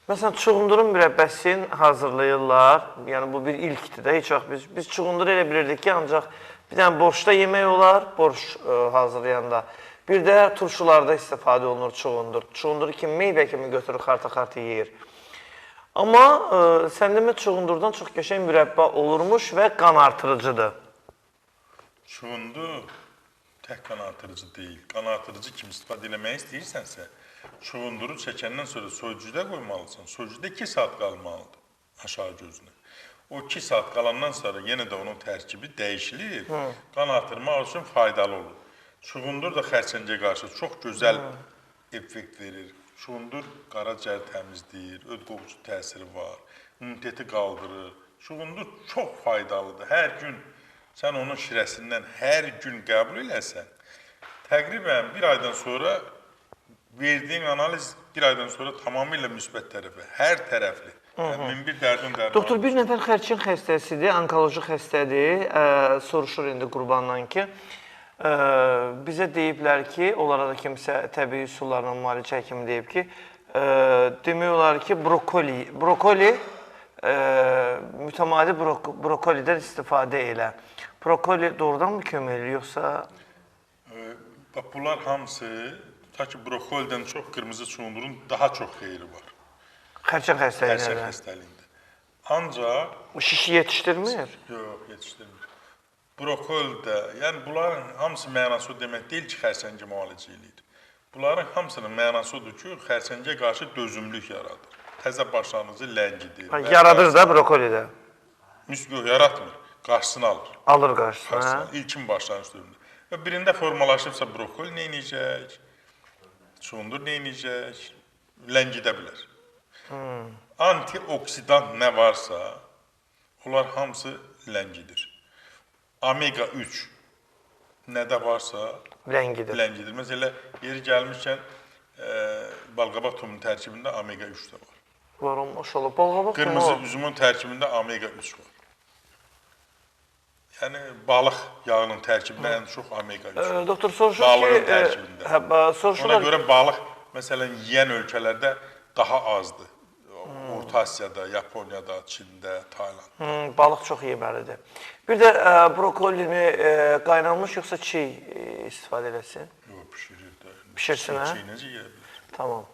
Məsələn, çuğundurun mürəbbəsini hazırlayırlar. Yəni, bu bir ilkdir də. Heç vaxt biz çuğunduru elə bilirdik ki, ancaq bir dənə borşda yemək olar, borş hazırlayanda. Bir də turşularda istifadə olunur çuğundur. Çuğunduru kimi meyvə kimi götürür, xarta-xarta yeyir. Amma sən demə çuğundurdan çox qəşəng mürəbbə olurmuş və qan artırıcıdır. Çuğundur tək qan artırıcı deyil. Qan artırıcı kimi istifadə eləmək istəyirsənsə, çuğunduru çəkəndən sonra soyucuda qoymalısan. Soyucuda 2 saat qalmalıdır aşağı gözünə. O 2 saat qalandan sonra yenə də onun tərkibi dəyişilir. Qan artırmaq üçün faydalı olur. Çuğundur da xərçəngə qarşı çox gözəl effekt verir. Çuğundur qaraciyər təmizləyir, öd qoxucu təsiri var, immuniteti qaldırır. Çuğundur çox faydalıdır. Hər gün sən onun şirəsindən hər gün qəbul eləsən, təqribən bir aydan sonra verdiyin analiz bir aydan sonra tamamilə müsbət tərəfə, hər tərəfli. Min bir dərdin dərdi. Doktor, bir nəfər xərçəng xəstəsidir, onkoloji xəstədir. Soruşur indi qurbandan ki, bizə deyiblər ki, onlara da kimsə təbii üsullarla müalicə həkimi deyib ki, demək olar ki, brokoli, mütəmadi brokolidən istifadə elə. Brokoli doğrudan mı kömək edir, yoxsa? Bunlar hamısı, ta ki brokolidən çox qırmızı çuğundurun daha çox xeyri var. Xərçəng xəstəliyində. Xərçəng xəstəliyində. Ancaq... Şişi yetişdirmir? Yox, yetişdirmir. Brokolidə, yəni bunların hamısı mənası demək deyil ki, xərçəngə müalicə eləyir. Bunların hamısının mənası odur ki, xərçəngə qarşı dözümlük yaradır. Təzə başlanğıcı ləngidir. Yaradır da brokolidə? Yox, yaratmır. Qarşısını alır. Alır qarşısını. İlkin başlanğıc dövründə. Və birində formalaşıbsa brokoli neyniyəcək, çuğundur neyniyəcək, ləngidə bilər. Antioksidant nə varsa, onlar hamısı ləngidir. Omega 3 nədə varsa ləngidir. Məsələn, yeri gəlmişkən balqabaq tumunun tərkibində omega 3 də var. Var, maşallah. Balqabaq tumu. Qırmızı üzümün tərkibində omega 3 var. Yəni, balıq yağının tərkibində ən çox omega 3 var. Doktor, soruşur ki... Balığın tərkibində. Ona görə balıq, məsələn, yiyən ölkələrdə daha azdır. Orta Asiyada, Yaponiyada, Çində, Tayland. Balıq çox yeməlidir. Bir də brokolini qaynanmış yoxsa çiğ istifadə eləsin? Yox, pişirir də. Pişirsin, hə? Çiğ necə yeyə bilir? Tamam.